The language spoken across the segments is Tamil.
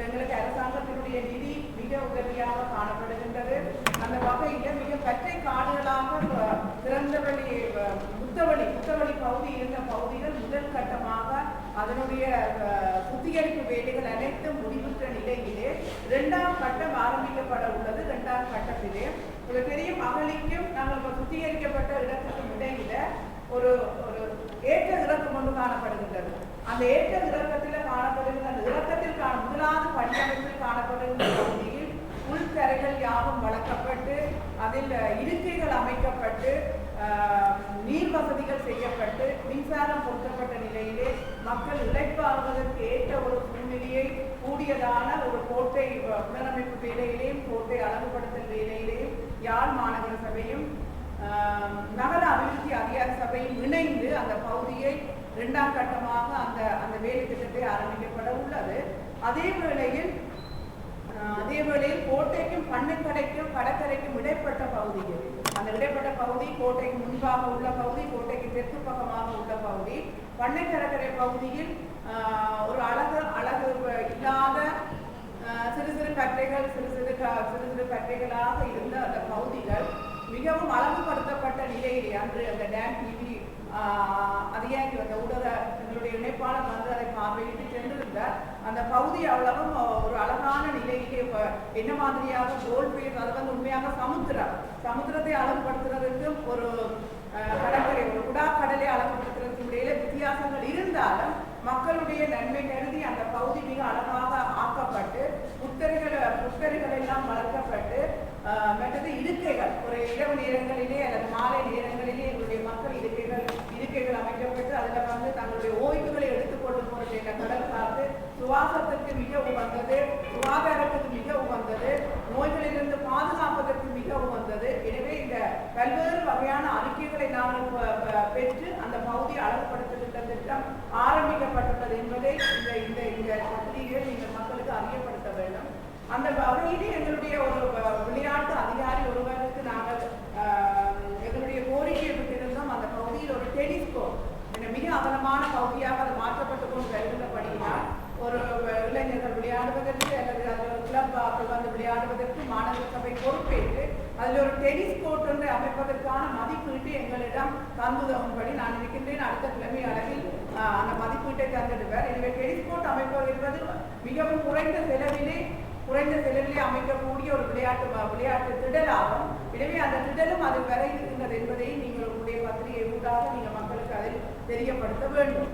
எங்களுக்கு அரசாங்கத்தினுடைய நிதி மிக உதவியாக காணப்படுகின்றது. அந்த வகையில் மிக பற்றை காடுகளாக திறந்தவெளி புத்தவெளி பகுதி இருந்த பகுதிகள் முதல் கட்டமாக அதனுடைய சுத்திகரிப்பு வேலைகள் அனைத்தும் முடிவுற்ற நிலையிலே 2ஆம் கட்டம் ஆரம்பிக்கப்பட உள்ளது. 2ஆம் கட்டத்திலே ஒரு பெரிய மகளிக்கும் நாங்கள் சுத்திகரிக்கப்பட்ட இடத்துக்கும் இடையில ஒரு ஏற்ற இறக்கம் ஒன்று காணப்படுகின்றது. அந்த ஏற்ற இறக்கத்தில் காணப்படுகின்ற அந்த இறக்கத்தில் முதலாவது பணியமைப்பில் காணப்படுகின்ற பகுதியில் உள்கரைகள் யாவும் வளர்க்கப்பட்டு அதில் இருக்கைகள் அமைக்கப்பட்டு நீர் வசதிகள் செய்யப்பட்டு மின்சாரம் பொருத்தப்பட்ட நிலையிலே மக்கள் இழைப்பாகுவதற்கு ஏற்ற ஒரு சூழ்நிலையை கூடியதான ஒரு கோட்டை புனரமைப்பு வேலையிலேயும் கோட்டை அழகுபடுத்தல் வேலையிலேயும் யாழ் மாநகர சபையும் நகர அபிவிருத்தி அதிகார சபையும் இணைந்து அந்த பகுதியை 2ஆம் கட்டமாக அந்த வேலை திட்டத்தை ஆரம்பிக்கப்பட உள்ளது. அதே வேளையில் கோட்டைக்கும் பண்ணைக்கடைக்கும் கடற்கரைக்கும் இடைப்பட்ட பகுதிகள், அந்த இடைப்பட்ட பகுதி கோட்டைக்கு முன்பாக உள்ள பகுதி, கோட்டைக்கு தெற்கு பக்கமாக உள்ள பகுதி, பண்ணை கடற்கரை பகுதியில் ஒரு அழகு இல்லாத சிறு சிறு கற்றைகளாக இருந்த அந்த பகுதிகள் மிகவும் அழகுபடுத்தப்பட்ட நிலையிலே அன்று அந்த டேம் டிவி அதிகாரி அந்த ஊடக எங்களுடைய இணைப்பாளர் வந்து அதை பார்வையிட்டு சென்றிருந்தார். அந்த பகுதி அவ்வளவும் ஒரு அழகான நிலையிலே என்ன மாதிரியாக கோல்பேஸ், அது வந்து உண்மையாக சமுத்திரத்தை அழகுபடுத்துறதுக்கும் ஒரு கடற்கரை ஒரு குடாக்கடலை அழகுபடுத்துறதுக்கும் இடையில வித்தியாசங்கள் இருந்தாலும் மக்களுடைய நன்மை கருதி அந்த பகுதி மிக அழகாக ஆக்கப்பட்டு புத்தரிகள் எல்லாம் வளர்க்கப்பட்டு மற்றது இருக்கைகள் ஒரு இரவு நேரங்களிலே அல்லது மாலை நேரங்களிலே எங்களுடைய மக்கள் இருக்கைகள் அமைக்கப்பட்டு அதில் வந்து தங்களுடைய ஓய்வுகளை எடுத்துக்கொண்டு போறது கடல் காத்து சுவாசத்திற்கு மிக உகந்தது, சுகாதாரத்துக்கு மிக உகந்தது, நோய்களிலிருந்து பாதுகாப்பதற்கு மிக உகந்தது. எனவே இந்த பல்வேறு வகையான அறிக்கைகளை நாங்கள் பெற்று அந்த பகுதியை அழகுபடுத்துகின்ற திட்டம் ஆரம்பிக்கப்பட்டுள்ளது என்பதை இந்த பத்திரிகையில் நீங்கள் மக்களுக்கு அறியப்படுத்த வேண்டும். அந்த வகையிலே எங்களுடைய ஒரு விளையாட்டு அதிகாரி ஒருவருக்கு நாங்கள் எங்களுடைய கோரிக்கையை விட்டிருந்தோம். அந்த பகுதியில் ஒரு டென்னிஸ் கோர்ட் மிக அகலமான பகுதியாக அது மாற்றப்பட்டு கொண்டு வருகின்றபடியினால் ஒரு இளைஞர்கள் விளையாடுவதற்கு அல்லது கிளப் வந்து விளையாடுவதற்கு மாநகர சபை பொறுப்பேற்று அதில் ஒரு டென்னிஸ் கோர்ட் ஒன்றை அமைப்பதற்கான மதிப்பீட்டு எங்களிடம் தந்துதவும்படி நான் இருக்கின்றேன். அடுத்த கிழமை அளவில் அந்த மதிப்பீட்டை தந்துடுவார். எனவே டென்னிஸ் கோர்ட் அமைப்பது என்பது மிகவும் குறைந்த செலவிலே அமைக்கக்கூடிய ஒரு விளையாட்டு திடலாகும். எனவே அந்த திடலும் அதில் வர இருக்கின்றது என்பதை நீங்கள் உங்களுடைய பத்திரிகை ஊடாக நீங்கள் மக்களுக்கு அதில் தெரியப்படுத்த வேண்டும்.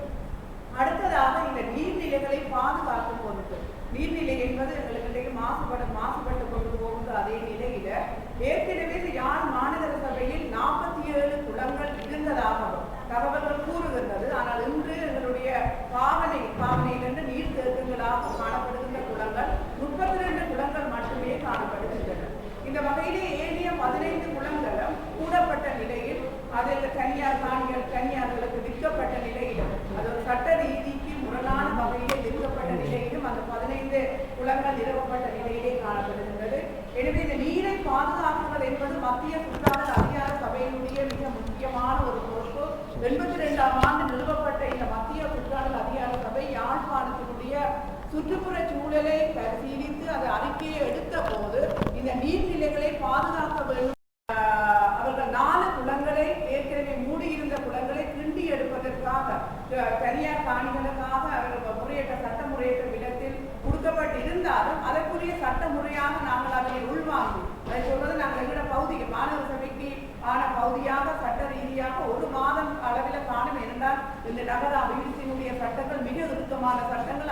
அடுத்ததாக இந்த நீர்நிலைகளை பாதுகாக்கும் பொருட்டு, நீர்நிலை என்பது எங்களுக்கு மாசுபட்டு கொண்டு போகுது. அதே நிலையில ஏற்கனவே யாழ் மாநகர சபையில் 47 குளங்கள் இருந்ததாகவும் தகவல்கள் கூறுகின்றது. ஆனால் இன்று எங்களுடைய பாவனையிலிருந்து நீர் தேக்கங்களாக காணப்படுகின்ற குளங்கள் 32 குளங்கள் மட்டுமே காணப்படுகின்றன. இந்த வகையிலே ஏனைய 15 குளங்களும் கூடப்பட்ட நிலையில் அதில் கன்னியார்களுக்கு விற்கப்பட்ட நிலையிலும் அது ஒரு சட்ட ரீதிக்கு முரணான வகையிலே விற்கப்பட்ட நிலையிலும் அந்த 15 குளங்கள் நிறுவப்பட்ட நிலையிலே காணப்படுகின்றது. எனவே இந்த நீரை பாதுகாக்குவது என்பது மத்திய சுற்றாடல் அதிகார சபையினுடைய மிக முக்கியமான ஒரு பொறுப்பு. 82ஆம் ஆண்டு நிறுவப்பட்ட இந்த மத்திய சுற்றாடல் அதிகார சபை யாழ்ப்பாணத்தினுடைய சுற்றுப்புற சூழலை பரிசீலித்து அது அறிக்கையை எடுத்த போது இந்த நீர்நிலைகளை பாதுகாக்க வேண்டும். அவர்கள் 4 குளங்களை ஏற்கனவே மூடியிருந்த குளங்களை கிண்டி எடுப்பதற்காக தனியார் காணிகளுக்காக அவர்கள் சட்ட முறையற்ற விதத்தில் கொடுக்கப்பட்டிருந்தாலும் அதற்குரிய சட்ட முறையாக நாங்கள் அதனை உள்வாங்கி அதை சொல்வது நாங்கள் எங்களோட பகுதிக்கு மாநகர சபைக்கு ஆன பகுதியாக சட்ட ரீதியாக 1 மாதம் அளவில் காணும். என்றால் இந்த நகர அபிவிருத்தியினுடைய சட்டங்கள் மிக இறுக்கமான சட்டங்கள்,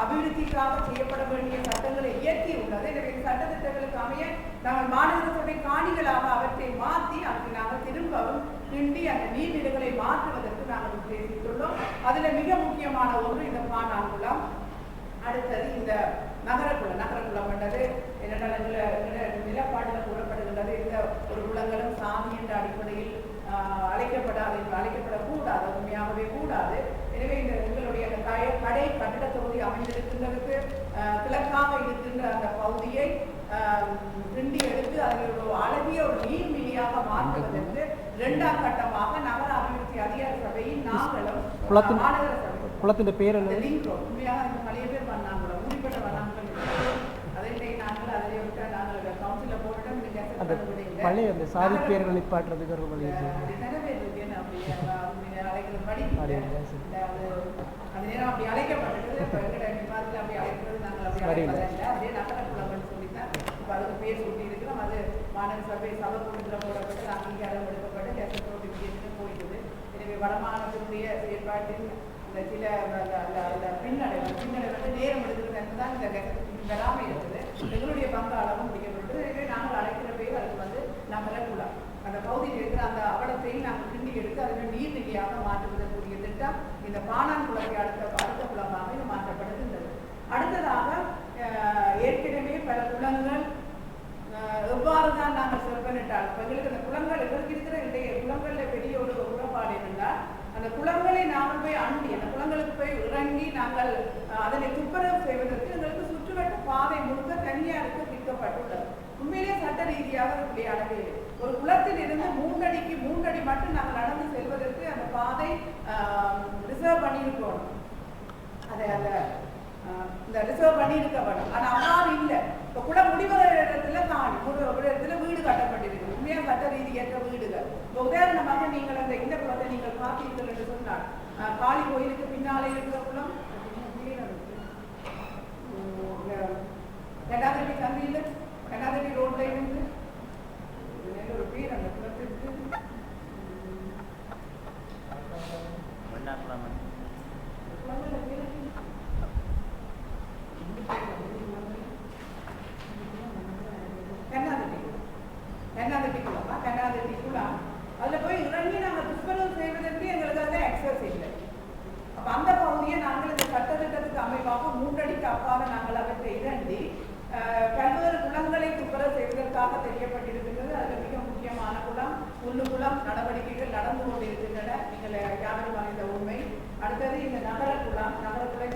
அபிவிருத்திக்காக செய்யப்பட வேண்டிய சட்டங்களை இயற்றி உள்ளது. எனவே சட்ட திட்டங்களுக்கு அமைய நாங்கள் மாநகர சபை காணிகளாக அவற்றை மாற்றி அவற்றை நாங்கள் திரும்பவும் கிண்டி அந்த நீர்நிலைகளை மாற்றுவதற்கு நாங்கள் உத்தேசித்துள்ளோம். அதில் மிக முக்கியமான ஒன்று இந்த பானாங்குளம். அடுத்தது இந்த நகரக்குளம் என்றது என்னென்ன நிலப்பாடுகள் கூறப்படுகின்றது. இந்த ஒரு குளங்களும் சாமி என்ற அடிப்படையில் அழைக்கப்படக்கூடாது, உண்மையாகவே கூடாது. எனவே இந்த எங்களுடைய கடை கட்டிட தொகுதி அமைந்திருக்கின்றதுக்கு கிழக்காக இருக்கின்ற அந்த பகுதியை கிண்டி எடுத்து அதில் ஒரு அழகிய ஒரு நீர்நிலையாக மாற்றுவதற்கு 2ஆம் கட்டமாக நகர அபிவிருத்தி அதிகார சபையின் நாங்களும் மாநகர சபை குளத்தின் பேர் உண்மையாக பழைய பேர் பண்ணாங்களோ அந்த பழைய அந்த சாதி பேர்கள் நிப்பாட்டுறதுக்கு ஒரு வழி அது நேரம் அப்படி அழைக்கப்பட்டது. இப்போ எங்கட விமானத்தில் அப்படி அழைக்கிறது நாங்கள் அப்படி அழைப்பதில்லை. அப்படியே நகரக்குளம்னு சொல்லித்தான் இப்போ அதுக்கு பேர் சுட்டி இருக்கிறோம். அது மாநகர சபை சபைக்கூட்டத்தில் போடப்பட்டு அங்கீகாரம் எடுக்கப்பட்டு கெசட் நோட்டிஃபிகேஷன் போயிடுது. எனவே வடமாநிலத்தினுடைய செயற்பாட்டின் இந்த சில பின்னடைவு வந்து நேரம் எடுக்கிறது தான் இந்த கெசட் வராமல் இருக்குது. எங்களுடைய பங்கு அளவும் முடிக்கப்பட்டு எனவே நாங்கள் அழைக்கிற பேர் அதுக்கு வந்து நகரக்குளம். அந்த பகுதியில் இருக்கிற அந்த அவலத்தையும் நாங்கள் கிண்டி எடுத்து அதில் நீர்நிலையாக மாற்றுவதற்குரிய திட்டம் இந்த பாணான்குளத்தை அடுத்த குளமாக இது மாற்றப்படுகின்றது. அடுத்ததாக ஏற்கனவே பல குளங்கள் எவ்வாறு தான் நாங்கள் செல்வனிட்டால் எங்களுக்கு அந்த குளங்கள் எங்களுக்கு இருக்கிற இடையே குளங்களில் பெரிய ஒரு உடன்பாடு இருந்தால் அந்த குளங்களை நாங்கள் போய் அண்டி அந்த குளங்களுக்கு போய் இறங்கி நாங்கள் அதனை துப்புரவு செய்வதற்கு எங்களுக்கு சுற்றுவட்ட பாதை முழுக்க தனியாருக்கு விற்கப்பட்டுள்ளது. உண்மையிலே சட்ட ரீதியாக இப்படியானவே ஒரு குளத்தில் இருந்து 3 அடிக்கு 3 அடி மட்டும் நாங்கள் நடந்து செல்வதற்கு அந்த பாதை ரிசர்வ் பண்ணியிருக்கோம். அதை அந்த இந்த ரிசர்வ் பண்ணியிருக்க வேணும். ஆனால் அவ்வாறு இல்லை. இப்போ குளம் முடிவர இடத்துல தாண்டி ஒரு இடத்துல வீடு கட்டப்பட்டிருக்கு. உண்மையாக சட்ட ரீதியற்ற வீடுகள். இப்போ உதாரணமாக நீங்கள் அந்த இந்த குளத்தை நீங்கள் பார்த்தீர்கள் என்று சொன்னால் காளி கோயிலுக்கு பின்னாலே இருக்கிற குளம் கண்ணாதட்டி சந்தையில் கண்ணாதட்டி ரோட்ல இருந்து ஒரு பேர் அந்த குளத்திற்கு கண்ணாதட்டி குளம் அதுல போய் இறங்கி நாங்கள் துப்புரவு செய்வதற்கு எங்களுக்கு வந்து அக்சஸ் இல்லை. அப்ப அந்த பகுதியை நாங்கள் இந்த சட்டத்திட்டத்துக்கு அமைப்பாக 3 அடிக்கு அப்பாக நாங்கள் அவற்றை இறங்கி பல்வேறு குளங்களை துப்புரவு செய்வதற்காக தெரியப்பட்டிருக்கின்றது. அதில் மிக முக்கியமான குளம் புல்லுக்குளம் நடவடிக்கைகள் நடந்து கொண்டிருக்கின்றன. நீங்கள் யாரும் அறிந்த உண்மை. அடுத்தது இந்த நகரக்குளம்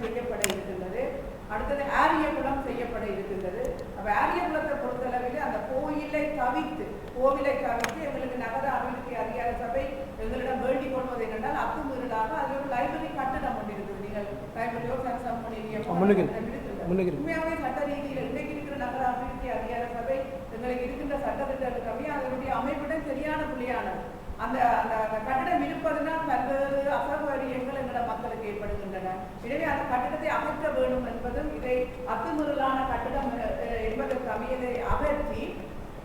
செய்யப்பட இருக்கின்றது. அடுத்தது ஆரிய குளம் செய்யப்பட இருக்கின்றது. அப்ப ஆரிய குளத்தை பொறுத்தளவில் அந்த கோவிலை கவித்து எங்களுக்கு நகர அபிவிருத்தி அதிகார சபை எங்களிடம் வேண்டிக் கொள்வது என்னென்றால் அத்துமீறலாக அதில் ஒரு லைப்ரரி கட்டணம் கொண்டு இருக்குது. நீங்கள் லைப்ரரியோ உண்மையாகவே சட்ட ரீதியில் இன்றைக்கு இருக்கிற நகர அபிவிருத்தி அதிகார சபை எங்களுக்கு இருக்கின்ற சட்டத்திட்டத்துக்கு கம்மி அதனுடைய அமைப்புடன் சரியான புள்ளியானது. அந்த அந்த கட்டிடம் இருப்பதனால் பல்வேறு அசௌகரியங்கள் எங்கள மக்களுக்கு ஏற்படுகின்றன. எனவே அந்த கட்டிடத்தை அகற்ற வேண்டும் என்பதும் இதை அத்துமீறலான கட்டிடம் என்பதற்கு அமையதை அகற்றி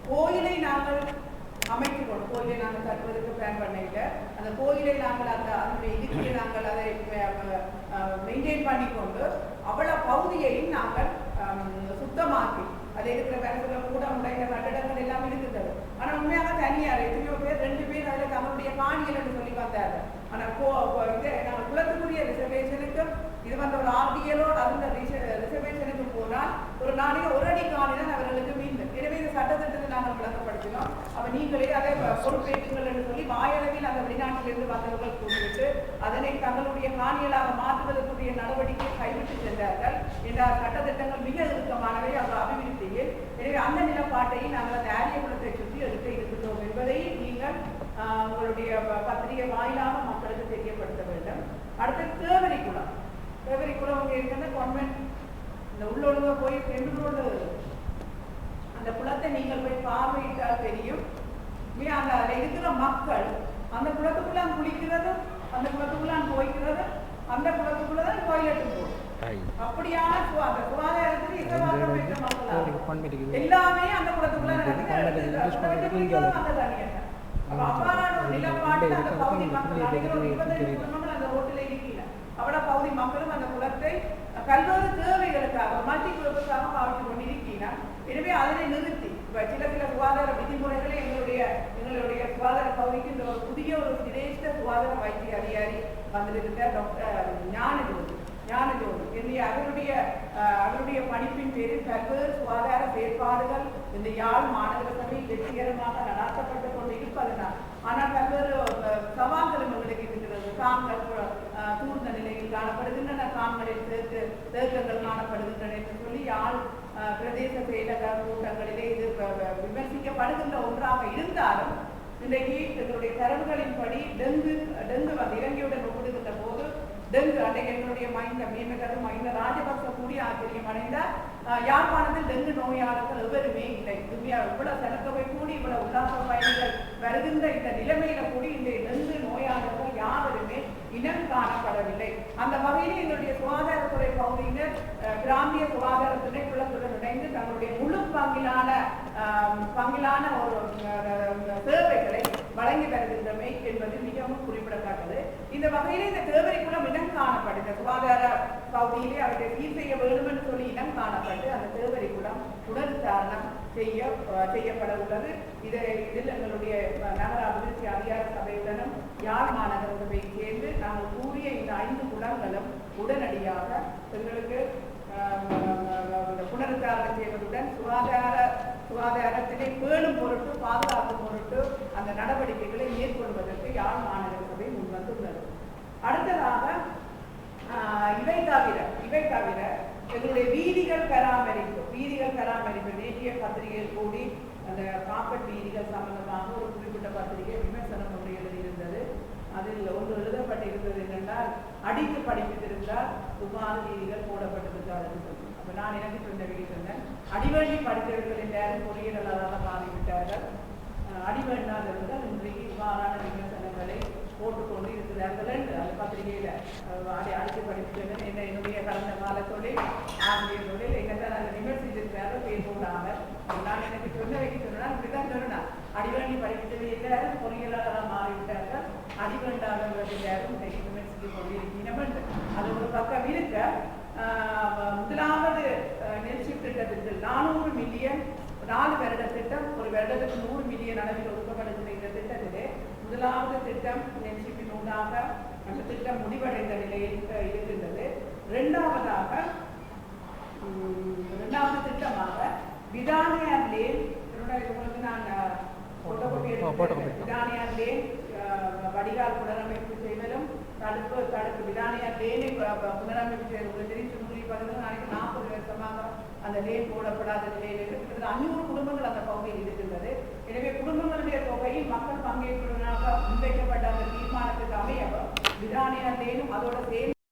கோயிலை நாங்கள் அமைத்துக் கொண்டு கோயிலை நாங்கள் கட்டுவதற்கு பிளான் பண்ணல. அந்த கோயிலை நாங்கள் அதனுடைய இதுக்கு நாங்கள் அதை மெயின்டைன் பண்ணிக்கொண்டு அவ்வளவு பகுதியையும் நாங்கள் சுத்தமாக்கி அது இருக்கிற பேரத்துல கூட உடைய கட்டடங்கள் எல்லாம் இருக்கின்றது. ஆனால் உண்மையாக தனியார் எத்தனையோ பேர் 2 பேர் அதில் தங்களுடைய காணிகள் என்று சொல்லி பார்த்தாரு. ஆனால் இது நாங்கள் குளத்துக்குரிய ரிசர்வேஷனுக்கு இது வந்து ஒரு ஆர்டிஎலோடு அந்த ரிசர்வேஷனுக்கு போனால் ஒரு நாளைக்கு 1 அடி காணிதான் அவர்களுக்கு மீண்டும். எனவே இந்த சட்டத்திட்டத்தை நாங்கள் விளக்கப்படுத்தினோம். அப்ப நீங்களே அதை பொறுப்பேற்றுங்கள் என்று சொல்லி வாயளவில் அந்த வெளிநாட்டிலிருந்து வந்தவர்கள் கூறிவிட்டு அதனை தங்களுடைய காணிகளாக மாற்றுவதற்குரிய நடவடிக்கையை கைவிட்டு சென்றார்கள். என்ற சட்டத்திட்டங்கள் மிக இறுக்கமானவை அவர் அபிவிருத்தியில். எனவே அந்த நிலப்பாட்டை நாங்கள் அந்த ஆரிய குளத்தை சுற்றி எடுக்க இருக்கின்றோம் என்பதை நீங்கள் உங்களுடைய பத்திரிகை வாயிலாக மக்களுக்கு தெரியப்படுத்த வேண்டும். அடுத்து தேவரி குளம் இருக்கிற கான்வென்ட் இந்த உள்ளொழுங்க போய் சென்றோடு அந்த குளத்தை நீங்கள் போய் பார்வையிட்டால் தெரியும். அந்த அதில் இருக்கிற மக்கள் அந்த குளத்துக்குள்ளான் குளிக்கிறதும் அந்த குளத்துக்குள்ளான் போய்க்கிறது அந்த குளத்துக்குள்ளதான் டாய்லெட் போகும். அப்படியான அந்த சுகாதாரத்துக்கு இசைவாக்கம் பெற்ற மக்கள் எல்லாமே அந்த குளத்துக்குள்ள அவ்வாறான ஒரு நிலப்பாட்டில் அந்த பகுதி மக்கள் அந்த ரோட்டில் இருக்கிற அவ்வளவு பகுதி மக்களும் அந்த குளத்தை பல்வேறு தேவைகளுக்காக மல்டி குழுவுக்காக பாவித்துக் கொண்டிருக்கிறார். எனவே அதனை நிறுத்தி சில சுகாதார விதிமுறைகளை எங்களுடைய சுகாதார பகுதிக்கு இந்த ஒரு புதிய ஒரு சிரேஷ்ட சுகாதார வைத்திய அதிகாரி வந்திருக்கிற டாக்டர் ஞானஜோதி அவருடைய படிப்பின் பேரில் பல்வேறு சுகாதார செயற்பாடுகள் இந்த யாழ் மாநகர சபையில் வெற்றிகரமாக நடாத்தப்பட்டுக் கொண்டு இருப்பதனால் ஆனால் பல்வேறு சவால்களும் எங்களுக்கு இருக்கிறது. கான்கள் தூர்ந்த நிலையில் காணப்படுகின்றன, கான்களில் தேக்கங்கள் காணப்படுகின்றன என்று சொல்லி யாழ் பிரதேச செயலக கூட்டங்களிலே இது விமர்சிக்கப்படுகின்ற ஒன்றாக இருந்தாலும் இன்றைக்கு எங்களுடைய தரவுகளின்படி டெங்கு வந்து இலங்கையுடன் ஒப்பிடுகின்ற போது டெங்கு அன்றைக்கு எங்களுடைய மைந்த ராஜபக்ச கூடிய ஆச்சரியம் அடைந்தார். யாழ்ப்பாணத்தில் டெங்கு நோயாளர்கள் எவருமே இல்லை. இவ்வளவு சனத்தொகை கூடி இவ்வளவு உல்லாச பயணிகள் வருகின்ற இந்த நிலைமையில கூடி இந்த டெங்கு நோயாளர்கள் யாருமே இனம் காணப்படவில்லை. அந்த வகையில் எங்களுடைய சுகாதாரத்துறை பகுதியினர் கிராமிய சுகாதார திணைக்களத்துடன் இணைந்து தங்களுடைய முழு பங்கிலான ஒரு சேவைகளை வழங்கி வருகின்றமை என்பது மிகவும் குறிப்பிடத்தக்கது. இந்த வகையிலே இந்த தேவரைக்குளம் இனம் காணப்பட்ட சுகாதார பகுதியிலே அவற்றை சீர் செய்ய வேண்டும் என்று சொல்லி இனம் காணப்பட்டு அந்த தேவரைக்குளம் புனருத்தாரணம் செய்யப்பட உள்ளது. இதில் எங்களுடைய நகர அபிவிருத்தி அதிகார சபையுடனும் யாழ் மாநகர சபையை சேர்ந்து நாங்கள் கூறிய இந்த 5 குளங்களும் உடனடியாக எங்களுக்கு புனருத்தாரணம் செய்வதுடன் சுகாதாரத்தினை பேணும் பொருட்டு பாதுகாக்கும் பொருட்டு அந்த நடவடிக்கைகளை மேற்கொள்வதற்கு யாழ் மாநகர சபை முன்வந்துள்ளது. அடுத்ததாக இவை தவிர எங்களுடைய வீதிகள் பராமரிப்பு நேற்றைய பத்திரிகையில் கூடி அந்த காப்பட் வீதிகள் சம்பந்தமாக ஒரு குறிப்பிட்ட பத்திரிகை விமர்சனம் ஒன்று எழுதியிருந்தது. அதில் ஒன்று எழுதப்பட்டிருந்தது என்னென்றால் அடித்து படிப்பித்திருந்தால் துமாறு வீதிகள் போடப்பட்டிருக்காதுன்னு சொல்லி. அப்போ நான் எனக்கு சொன்னேன் அடிவழி படித்தவர்கள் எல்லாரும் பொறியியலாளராக மாறிவிட்டார்கள். அடிவண்ணாதவர்கள் இன்றைக்கு இவ்வாறான விமர்சனங்களை போட்டுக்கொண்டு இருக்கிறார்கள் என்று அந்த பத்திரிகையில அடித்து படிப்புகள் என்னுடைய கடந்த கால தொழில் ஆசிரியர் தொழில் என்னதான் அதை விமர்சித்திருக்கிறார்கள் பேர் போடாமல். நான் எனக்கு சொன்னால் இப்படிதான் சொன்னா அடிவண்டி படிப்பது எல்லாரும் பொறியியலாளராக மாறிவிட்டார்கள். அடிவண்டாதவர்கள் எல்லாரும் இன்றைக்கு விமர்சித்துக் கொண்டிருக்கிறோம் என்று அது ஒரு பக்கம் இருக்க. முதலாவது நெல்ஷிப் திட்டத்திற்கு 400 மில்லியன் 4 வருட திட்டம், ஒரு வருடத்துக்கு 100 மில்லியன் அளவில் ஒதுக்கப்படுகின்ற இந்த திட்டத்திலே முதலாவது திட்டம் நெல்ஷிப்பின் ஊடாக அந்த திட்டம் முடிவடைந்த நிலையில் இருக்கின்றது. இரண்டாவது திட்டமாக விதானியார் லேன் உங்களுக்கு நான் விதானியார் லேன் வடிகால் புனரமைப்பு செய்வதும் தடுப்பு விதானியார் லேனை புனரமைப்பு செய்வது தெரிந்து 40 வருஷமாக அந்த லேன் போடப்படாத நிலையில் இருக்கிறது. 500 குடும்பங்கள் அந்த பகுதியில் இருக்கின்றது. எனவே குடும்பங்களுடைய தொகையில் மக்கள் பங்கேற்புடனாக முன்வைக்கப்பட்ட அந்த தீர்மானத்துக்கு அமைய விதானியார் லேனும் அதோட சேர்ந்து